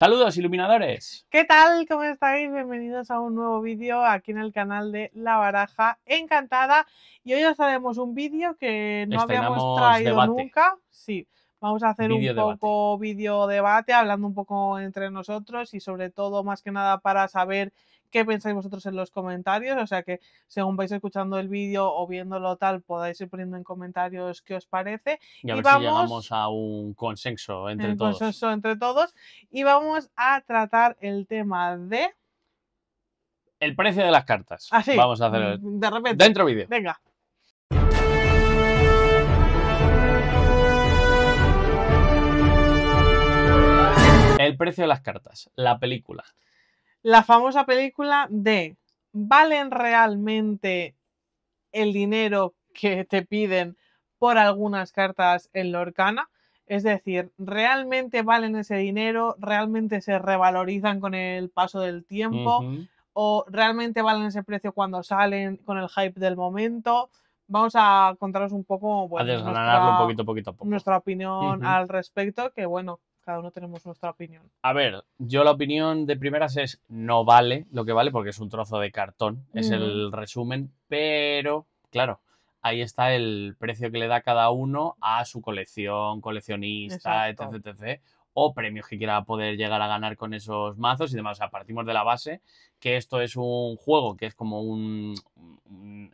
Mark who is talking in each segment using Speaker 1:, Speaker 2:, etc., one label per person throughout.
Speaker 1: Saludos, iluminadores.
Speaker 2: ¿Qué tal? ¿Cómo estáis? Bienvenidos a un nuevo vídeo aquí en el canal de La Baraja Encantada. Y hoy os traemos un vídeo que no habíamos
Speaker 1: Estrenamos
Speaker 2: traído
Speaker 1: debate.
Speaker 2: nunca. Sí, vamos a hacer un
Speaker 1: Vídeo debate.
Speaker 2: poco vídeo debate, hablando un poco entre nosotros y sobre todo, más que nada, para saber qué pensáis vosotros en los comentarios. O sea que según vais escuchando el vídeo o viéndolo tal, podáis ir poniendo en comentarios qué os parece.
Speaker 1: Y a ver
Speaker 2: vamos
Speaker 1: si llegamos a un consenso entre
Speaker 2: en
Speaker 1: todos.
Speaker 2: consenso entre todos. Y vamos a tratar el tema de...
Speaker 1: El precio de las cartas.
Speaker 2: Así,
Speaker 1: Vamos a hacer
Speaker 2: de repente.
Speaker 1: dentro vídeo.
Speaker 2: Venga.
Speaker 1: El precio de las cartas. La película.
Speaker 2: La famosa película de ¿valen realmente el dinero que te piden por algunas cartas en Lorcana? Es decir, ¿realmente valen ese dinero? ¿Realmente se revalorizan con el paso del tiempo? ¿O realmente valen ese precio cuando salen con el hype del momento? Vamos a contaros un poco,
Speaker 1: A desgranarlo poquito a poco.
Speaker 2: nuestra opinión al respecto, que bueno, cada uno tenemos nuestra opinión.
Speaker 1: A ver, yo la opinión de primeras es no vale lo que vale porque es un trozo de cartón, es el resumen, pero claro, ahí está el precio que le da cada uno a su colección, coleccionista, etc, etc, o premios que quiera poder llegar a ganar con esos mazos y demás. O sea, partimos de la base que esto es un juego que es como una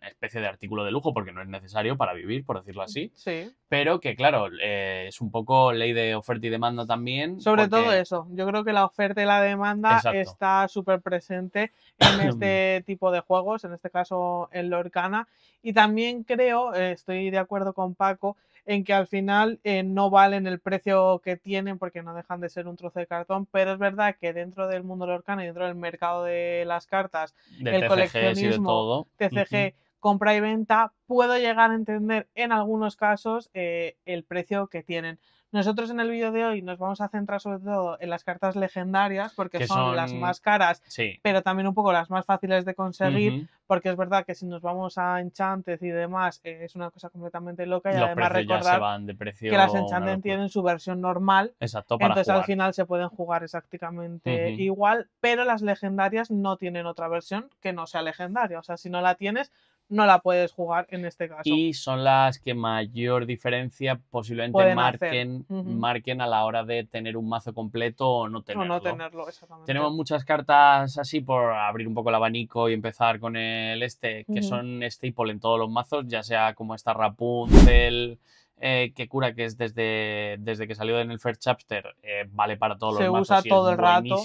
Speaker 1: especie de artículo de lujo porque no es necesario para vivir, por decirlo así.
Speaker 2: Sí.
Speaker 1: Pero que, claro, es un poco ley de oferta y demanda también.
Speaker 2: Sobre todo eso, yo creo que la oferta y la demanda está súper presente en este tipo de juegos, en este caso en Lorcana. Y también creo, estoy de acuerdo con Paco, en que al final no valen el precio que tienen porque no dejan de ser un trozo de cartón, pero es verdad que dentro del mundo Lorcana y dentro del mercado de las cartas,
Speaker 1: de
Speaker 2: el
Speaker 1: TCGs
Speaker 2: coleccionismo,
Speaker 1: y de todo.
Speaker 2: TCG, compra y venta, puedo llegar a entender en algunos casos el precio que tienen. Nosotros en el vídeo de hoy nos vamos a centrar sobre todo en las cartas legendarias porque son las más caras, pero también un poco las más fáciles de conseguir, porque es verdad que si nos vamos a Enchanted y demás es una cosa completamente loca y
Speaker 1: los
Speaker 2: además
Speaker 1: recordar
Speaker 2: ya se van de precio que las Enchanted tienen su versión normal, para entonces jugar. Al final se pueden jugar exactamente igual, pero las legendarias no tienen otra versión que no sea legendaria, o sea, si no la tienes no la puedes jugar en este caso.
Speaker 1: Y son las que mayor diferencia posiblemente marquen a la hora de tener un mazo completo o no tenerlo.
Speaker 2: O no tenerlo, exactamente.
Speaker 1: Tenemos muchas cartas así por abrir un poco el abanico y empezar con el que son staple en todos los mazos, ya sea como esta Rapunzel, que cura, que es desde que salió en el First Chapter, vale para todos los mazos.
Speaker 2: Se usa todo el rato.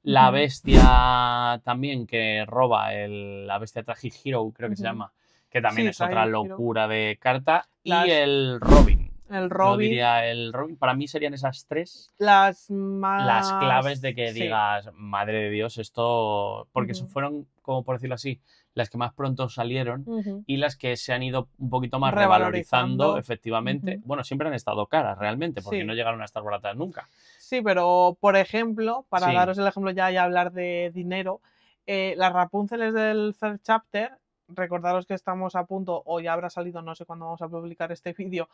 Speaker 1: La bestia también que roba, la bestia Tragic Hero, creo que se llama, que también es otra locura de carta. Y el Robin. No diría el Robin. Para mí serían esas tres las claves de que digas, madre de Dios, esto... Porque fueron, como por decirlo así, las que más pronto salieron y las que se han ido un poquito más revalorizando, efectivamente. Bueno, siempre han estado caras realmente, porque no llegaron a estar baratas nunca.
Speaker 2: Sí, pero por ejemplo, para daros el ejemplo ya y hablar de dinero, las Rapunzeles del First Chapter, recordaros que estamos a punto, o ya habrá salido, no sé cuándo vamos a publicar este vídeo,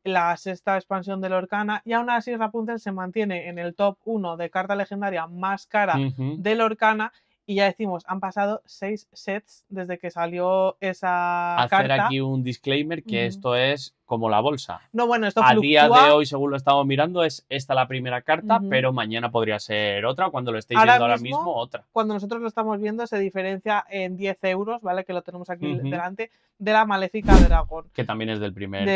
Speaker 2: la sexta expansión de Lorcana, y aún así Rapunzel se mantiene en el top 1 de carta legendaria más cara de Lorcana. Y ya decimos, han pasado 6 sets desde que salió esa carta.
Speaker 1: Hacer aquí un disclaimer que esto es como la bolsa.
Speaker 2: No, bueno, esto
Speaker 1: a día de hoy, según lo estamos mirando, es esta la primera carta, pero mañana podría ser otra, cuando lo estéis viendo ahora mismo, otra.
Speaker 2: Cuando nosotros lo estamos viendo se diferencia en 10 euros, ¿vale? Que lo tenemos aquí delante, de la Maléfica Dragón.
Speaker 1: Que también es del primer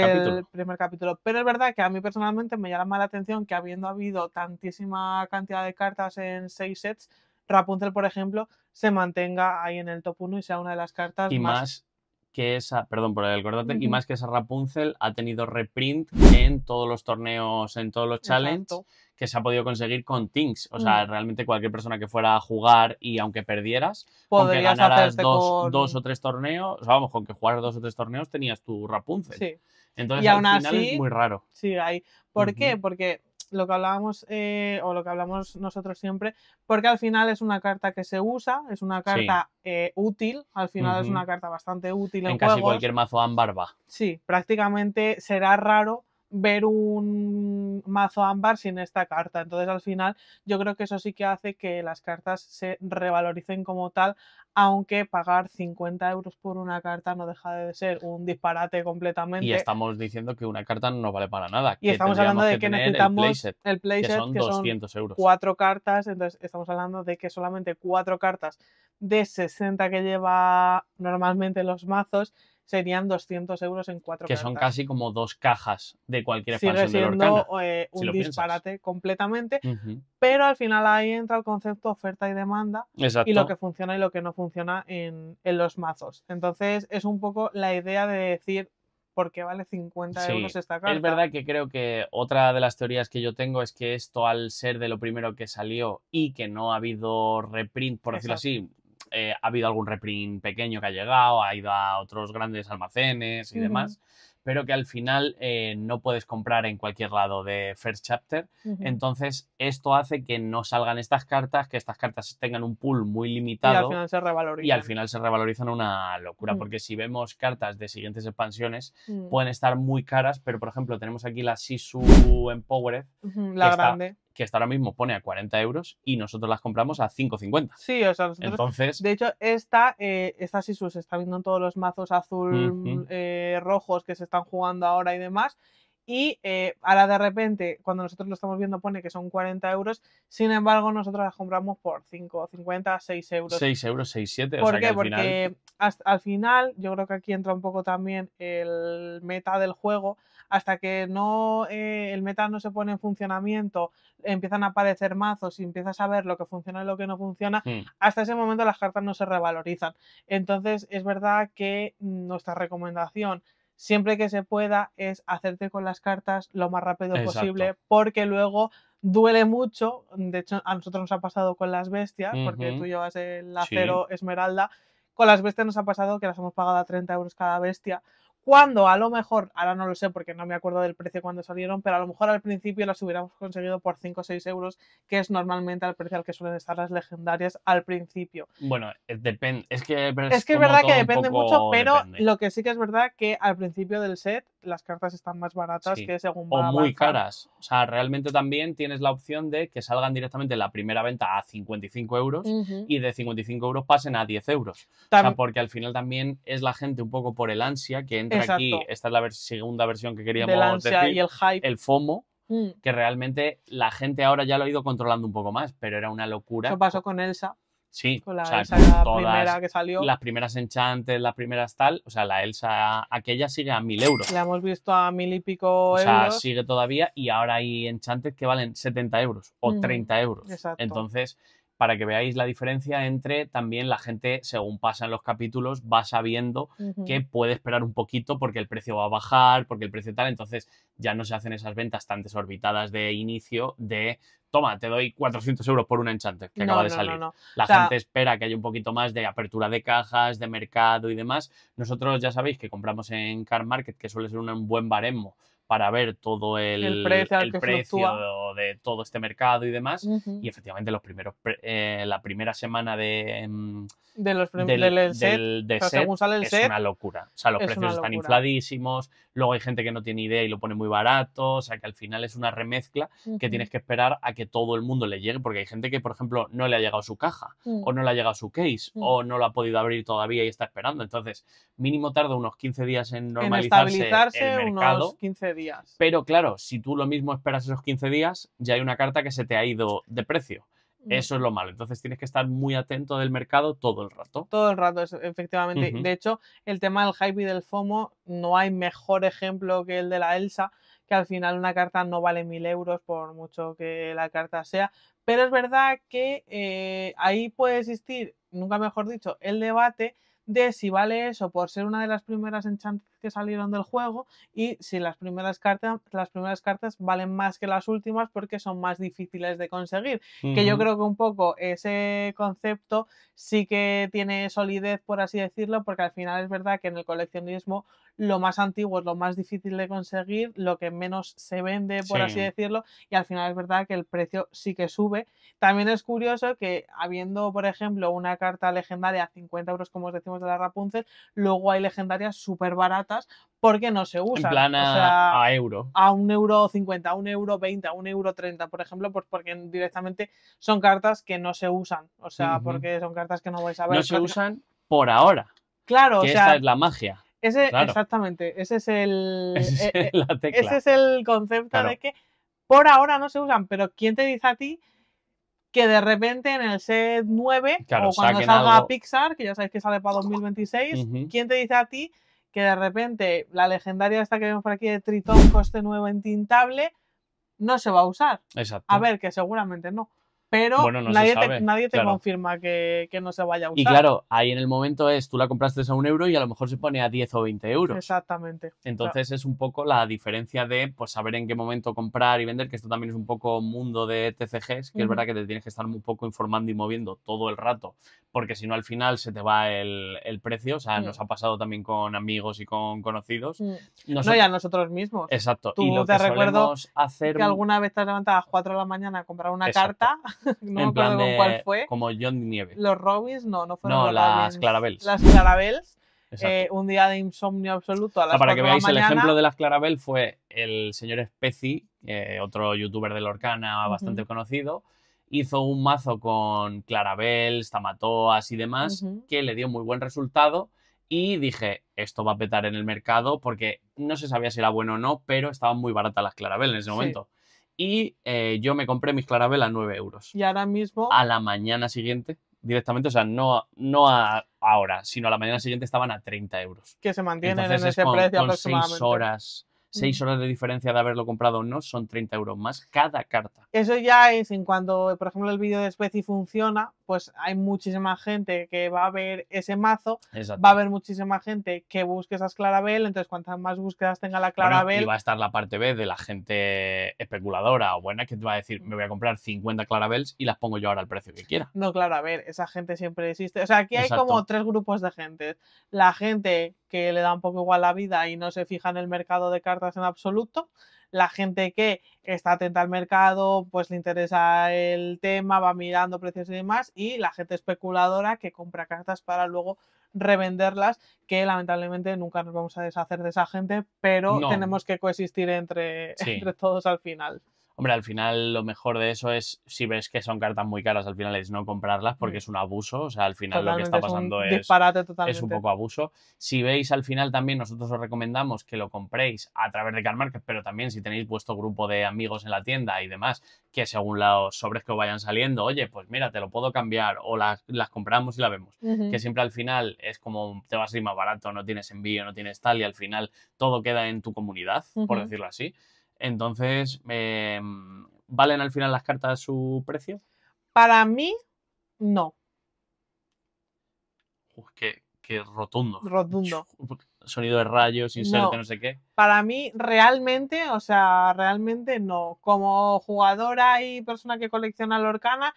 Speaker 2: capítulo. Pero es verdad que a mí personalmente me llama la atención que habiendo habido tantísima cantidad de cartas en 6 sets, Rapunzel, por ejemplo, se mantenga ahí en el top 1 y sea una de las cartas
Speaker 1: más que esa, perdón por el corte, y más que esa Rapunzel ha tenido reprint en todos los torneos, en todos los challenges que se ha podido conseguir con Things. O sea, realmente cualquier persona que fuera a jugar y aunque perdieras, con que ganaras dos o tres torneos, o sea, vamos, con que jugaras 2 o 3 torneos tenías tu Rapunzel.
Speaker 2: Sí.
Speaker 1: Entonces,
Speaker 2: y
Speaker 1: al final es muy raro.
Speaker 2: Sí, hay. ¿Por qué? Porque lo que hablábamos, o lo que hablamos nosotros siempre, porque al final es una carta que se usa, es una carta útil, al final es una carta bastante útil en
Speaker 1: casi cualquier mazo ámbar va.
Speaker 2: Sí, prácticamente será raro ver un mazo ámbar sin esta carta. Entonces al final yo creo que eso sí que hace que las cartas se revaloricen como tal, aunque pagar 50 euros por una carta no deja de ser un disparate completamente.
Speaker 1: Y estamos diciendo que una carta no vale para nada.
Speaker 2: Y estamos hablando de que necesitamos
Speaker 1: el playset, que son 200 euros.
Speaker 2: 4 cartas, entonces estamos hablando de que solamente 4 cartas de 60 que lleva normalmente los mazos serían 200 euros en 4 cartas.
Speaker 1: Que son casi como 2 cajas de cualquier expansión de Lorcana.
Speaker 2: Un disparate completamente, pero al final ahí entra el concepto oferta y demanda.
Speaker 1: Exacto.
Speaker 2: Y lo que funciona y lo que no funciona en los mazos. Entonces es un poco la idea de decir por qué vale 50 euros esta carta.
Speaker 1: Es verdad que creo que otra de las teorías que yo tengo es que esto, al ser de lo primero que salió y que no ha habido reprint, por decirlo así, ha habido algún reprint pequeño que ha llegado, ha ido a otros grandes almacenes y demás, pero que al final no puedes comprar en cualquier lado de First Chapter. Entonces esto hace que no salgan estas cartas, que estas cartas tengan un pool muy limitado
Speaker 2: y al final se revalorizan.
Speaker 1: Una locura, porque si vemos cartas de siguientes expansiones pueden estar muy caras, pero por ejemplo tenemos aquí la Sisu Empowered,
Speaker 2: la grande,
Speaker 1: que ahora mismo pone a 40 euros y nosotros las compramos a 5,50.
Speaker 2: Sí, o sea,
Speaker 1: entonces,
Speaker 2: de hecho, esta Sisu se está viendo en todos los mazos azul rojos que se están jugando ahora y demás. Y ahora de repente, cuando nosotros lo estamos viendo, pone que son 40 euros. Sin embargo, nosotros las compramos por 5,50, 6 euros.
Speaker 1: 6 euros, 6, 7.
Speaker 2: ¿Por qué? Porque al final, yo creo que aquí entra un poco también el meta del juego. Hasta que no el meta no se pone en funcionamiento, empiezan a aparecer mazos y empiezas a ver lo que funciona y lo que no funciona, hasta ese momento las cartas no se revalorizan. Entonces es verdad que nuestra recomendación, siempre que se pueda, es hacerte con las cartas lo más rápido posible, porque luego duele mucho. De hecho, a nosotros nos ha pasado con las bestias, porque tú llevas el acero esmeralda. Con las bestias nos ha pasado que las hemos pagado a 30 euros cada bestia, cuando a lo mejor, ahora no lo sé porque no me acuerdo del precio cuando salieron, pero a lo mejor al principio las hubiéramos conseguido por 5 o 6 euros, que es normalmente el precio al que suelen estar las legendarias al principio.
Speaker 1: Bueno, depende. Es que es
Speaker 2: verdad que depende mucho, pero lo que sí que es verdad que al principio del set las cartas están más baratas que según va
Speaker 1: o muy caras. O sea, realmente también tienes la opción de que salgan directamente en la primera venta a 55 euros y de 55 euros pasen a 10 euros. O sea, porque al final también es la gente un poco por el ansia que entra aquí. Esta es la segunda versión que queríamos decir,
Speaker 2: y el hype,
Speaker 1: el FOMO, que realmente la gente ahora ya lo ha ido controlando un poco más, pero era una locura.
Speaker 2: Eso pasó con Elsa.
Speaker 1: Sí,
Speaker 2: con la Elsa primera que salió.
Speaker 1: Las primeras Enchanted, las primeras tal, o sea, la Elsa aquella sigue a 1000 euros.
Speaker 2: La hemos visto a 1000 y pico euros.
Speaker 1: O sea, sigue todavía, y ahora hay Enchanted que valen 70 euros o 30 euros.
Speaker 2: Exacto.
Speaker 1: Entonces, para que veáis la diferencia entre también la gente, según pasan los capítulos, va sabiendo que puede esperar un poquito porque el precio va a bajar, porque el precio tal, entonces ya no se hacen esas ventas tan desorbitadas de inicio de toma, te doy 400 euros por una Enchanted que acaba de salir. La gente espera que haya un poquito más de apertura de cajas, de mercado y demás. Nosotros ya sabéis que compramos en Card Market, que suele ser un buen baremo para ver todo el precio de todo este mercado y demás. Y efectivamente la primera semana del set
Speaker 2: según sale el set,
Speaker 1: es una locura. O sea, los precios están infladísimos, luego hay gente que no tiene idea y lo pone muy barato, o sea que al final es una remezcla que tienes que esperar a que todo el mundo le llegue, porque hay gente que, por ejemplo, no le ha llegado su caja, o no le ha llegado su case, o no lo ha podido abrir todavía y está esperando. Entonces, mínimo tarda unos 15 días en normalizarse el mercado.
Speaker 2: Unos 15 días.
Speaker 1: Pero claro, si tú lo mismo esperas esos 15 días, ya hay una carta que se te ha ido de precio. Eso es lo malo. Entonces tienes que estar muy atento del mercado todo el rato.
Speaker 2: Todo el rato, efectivamente. De hecho, el tema del hype y del FOMO, no hay mejor ejemplo que el de la Elsa, que al final una carta no vale 1000 euros por mucho que la carta sea. Pero es verdad que ahí puede existir, nunca mejor dicho, el debate de si vale eso por ser una de las primeras Enchanted que salieron del juego y si las primeras cartas valen más que las últimas porque son más difíciles de conseguir. Que yo creo que un poco ese concepto sí que tiene solidez, por así decirlo, porque al final es verdad que en el coleccionismo lo más antiguo es lo más difícil de conseguir, lo que menos se vende, por así decirlo, y al final es verdad que el precio sí que sube. También es curioso que habiendo, por ejemplo, una carta legendaria a 50 euros, como os decimos, de la Rapunzel, luego hay legendarias súper baratas cartas porque no se usan.
Speaker 1: En plan a euro.
Speaker 2: A €1,50, a €1,20, a €1,30, por ejemplo, pues porque directamente son cartas que no se usan. O sea, porque son cartas que no vais a ver.
Speaker 1: No se usan por ahora.
Speaker 2: Claro,
Speaker 1: que
Speaker 2: o sea.
Speaker 1: Esta es la magia. Claro.
Speaker 2: Exactamente, ese es
Speaker 1: la tecla.
Speaker 2: Ese es el concepto de que por ahora no se usan, pero ¿quién te dice a ti que de repente en el set 9 o cuando salga Pixar, que ya sabéis que sale para 2026, ¿quién te dice a ti que de repente la legendaria esta que vemos por aquí de Tritón coste nuevo entintable no se va a usar?
Speaker 1: Exacto.
Speaker 2: A ver, que seguramente no. Pero bueno, nadie te confirma que no se vaya a usar.
Speaker 1: Y claro, ahí en el momento tú la compraste a €1 y a lo mejor se pone a 10 o 20 euros.
Speaker 2: Exactamente.
Speaker 1: Entonces es un poco la diferencia de pues saber en qué momento comprar y vender, que esto también es un poco mundo de TCGs, que es verdad que te tienes que estar un poco informando y moviendo todo el rato, porque si no al final se te va el precio. O sea, nos ha pasado también con amigos y con conocidos.
Speaker 2: No, y a nosotros mismos.
Speaker 1: Exacto.
Speaker 2: Tú
Speaker 1: y lo
Speaker 2: te
Speaker 1: que
Speaker 2: recuerdo
Speaker 1: hacer
Speaker 2: que alguna vez te has levantado a las 4 de la mañana a comprar una carta. No me acuerdo con cuál fue.
Speaker 1: Como John Nieve.
Speaker 2: Los Robins, no fueron los
Speaker 1: las
Speaker 2: Robins.
Speaker 1: Clarabels.
Speaker 2: Las Clarabels. Un día de insomnio absoluto a las 4 de la mañana.
Speaker 1: Para que veáis, el ejemplo de las Clarabel fue el señor Spezi, otro youtuber de Lorcana bastante conocido. Hizo un mazo con Clarabels, Tamatoas y demás, que le dio muy buen resultado. Y dije, esto va a petar en el mercado, porque no se sabía si era bueno o no, pero estaban muy baratas las Clarabel en ese momento. Y yo me compré mis Clarabel a 9 euros.
Speaker 2: Y ahora mismo.
Speaker 1: A la mañana siguiente, directamente, o sea, no ahora, sino a la mañana siguiente estaban a 30 euros.
Speaker 2: Que se mantienen en ese precio aproximadamente.
Speaker 1: 6 horas de diferencia de haberlo comprado o no, son 30 euros más cada carta.
Speaker 2: Eso ya es en cuanto, por ejemplo, el vídeo de Spezi funciona, pues hay muchísima gente que va a ver ese mazo. Exacto. Va a haber muchísima gente que busque esas Clarabel, entonces cuantas más búsquedas tenga la Clarabel.
Speaker 1: Y va a estar la parte B de la gente especuladora o buena, que te va a decir, me voy a comprar 50 Clarabels y las pongo yo ahora al precio que quiera.
Speaker 2: No, claro, a ver, esa gente siempre existe. O sea, aquí hay como 3 grupos de gente. La gente que le da un poco igual la vida y no se fija en el mercado de cartas en absoluto. La gente que está atenta al mercado, pues le interesa el tema, va mirando precios y demás. Y la gente especuladora que compra cartas para luego revenderlas, que lamentablemente nunca nos vamos a deshacer de esa gente, pero tenemos que coexistir entre todos al final.
Speaker 1: Hombre, al final lo mejor de eso es, si ves que son cartas muy caras, al final es no comprarlas porque es un abuso. O sea, al final lo que está pasando es un poco abuso. Si veis al final también, nosotros os recomendamos que lo compréis a través de CardMarket, pero también si tenéis vuestro grupo de amigos en la tienda y demás, que según los sobres que os vayan saliendo, oye, pues mira, te lo puedo cambiar o las compramos y la vemos. Que siempre al final es como te va a salir más barato, no tienes envío, no tienes tal, y al final todo queda en tu comunidad, por decirlo así. Entonces, ¿valen al final las cartas su precio?
Speaker 2: Para mí, no.
Speaker 1: Qué rotundo.
Speaker 2: Rotundo.
Speaker 1: Sonido de rayos, inserte, no sé qué.
Speaker 2: Para mí, realmente no. Como jugadora y persona que colecciona Lorcana,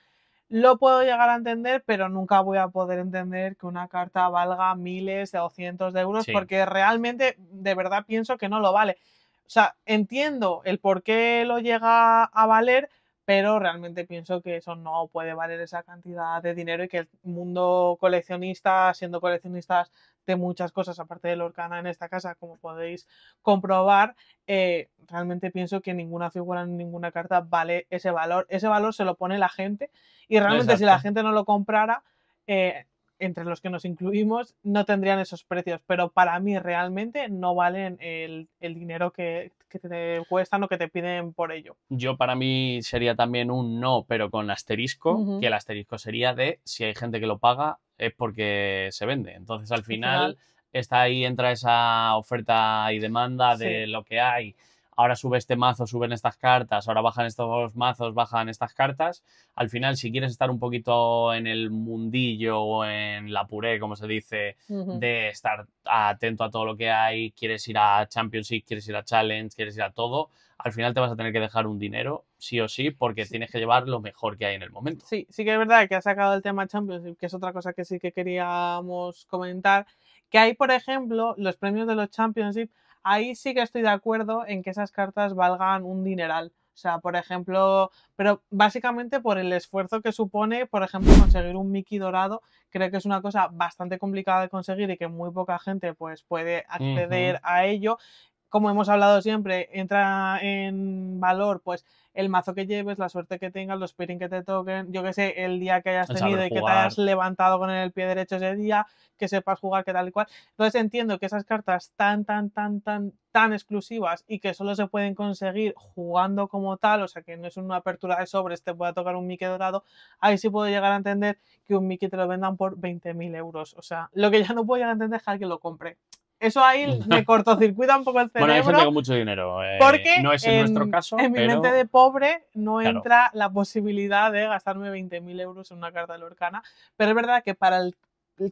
Speaker 2: lo puedo llegar a entender, pero nunca voy a poder entender que una carta valga miles o cientos de euros, porque realmente, de verdad, pienso que no lo vale. O sea, entiendo el por qué lo llega a valer, pero realmente pienso que eso no puede valer esa cantidad de dinero y que el mundo coleccionista, siendo coleccionistas de muchas cosas, aparte de Lorcana en esta casa, como podéis comprobar, realmente pienso que ninguna figura ni ninguna carta vale ese valor. Ese valor se lo pone la gente y realmente si la gente no lo comprara, entre los que nos incluimos, no tendrían esos precios, pero para mí realmente no valen el dinero que te cuestan o que te piden por ello.
Speaker 1: Yo para mí sería también un no, pero con asterisco, que el asterisco sería de si hay gente que lo paga es porque se vende. Entonces al final está ahí, entra esa oferta y demanda de lo que hay. Ahora sube este mazo, suben estas cartas, ahora bajan estos mazos, bajan estas cartas. Al final, si quieres estar un poquito en el mundillo o en la puré, como se dice, de estar atento a todo lo que hay, quieres ir a Championship, quieres ir a Challenge, quieres ir a todo, al final te vas a tener que dejar un dinero, sí o sí, porque tienes que llevar lo mejor que hay en el momento.
Speaker 2: Sí que es verdad que ha sacado el tema Championship, que es otra cosa que sí que queríamos comentar, que hay, por ejemplo, los premios de los Championship. Ahí sí que estoy de acuerdo en que esas cartas valgan un dineral. O sea, por ejemplo, pero básicamente por el esfuerzo que supone, por ejemplo, conseguir un Mickey dorado, creo que es una cosa bastante complicada de conseguir y que muy poca gente pues puede acceder a ello. Como hemos hablado siempre, entra en valor pues el mazo que lleves, la suerte que tengas, los pairing que te toquen, yo que sé, el día que hayas tenido y que te hayas levantado con el pie derecho ese día, que sepas jugar, que tal y cual. Entonces entiendo que esas cartas tan exclusivas y que solo se pueden conseguir jugando como tal, o sea que no es una apertura de sobres, te pueda tocar un Mickey dorado, ahí sí puedo llegar a entender que un Mickey te lo vendan por 20.000 euros. O sea, lo que ya no puedo llegar a entender es que alguien lo compre. Eso ahí me cortocircuita un poco el cerebro.
Speaker 1: Bueno, hay gente con mucho dinero.
Speaker 2: Porque
Speaker 1: no es en nuestro caso.
Speaker 2: En mi mente de pobre no entra la posibilidad de gastarme 20.000 euros en una carta de Lorcana. Pero es verdad que para el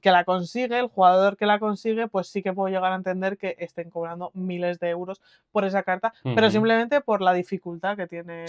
Speaker 2: que la consigue, el jugador que la consigue, pues sí que puedo llegar a entender que estén cobrando miles de euros por esa carta, pero simplemente por la dificultad que tiene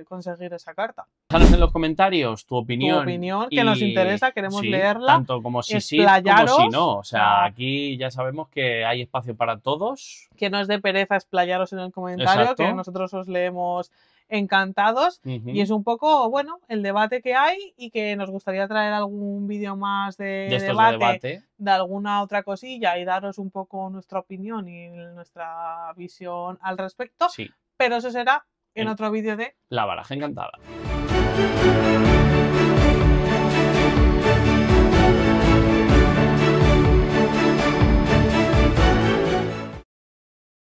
Speaker 2: conseguir esa carta.
Speaker 1: Déjanos en los comentarios tu opinión.
Speaker 2: Que nos interesa, queremos leerla.
Speaker 1: Tanto como si sí, como si no. O sea, aquí ya sabemos que hay espacio para todos.
Speaker 2: Que no es de pereza explayaros en el comentario, que nosotros os leemos encantados y es un poco, bueno, el debate que hay y que nos gustaría traer algún vídeo más de debate de alguna otra cosilla y daros un poco nuestra opinión y nuestra visión al respecto, pero eso será en otro vídeo de
Speaker 1: La Baraja Encantada.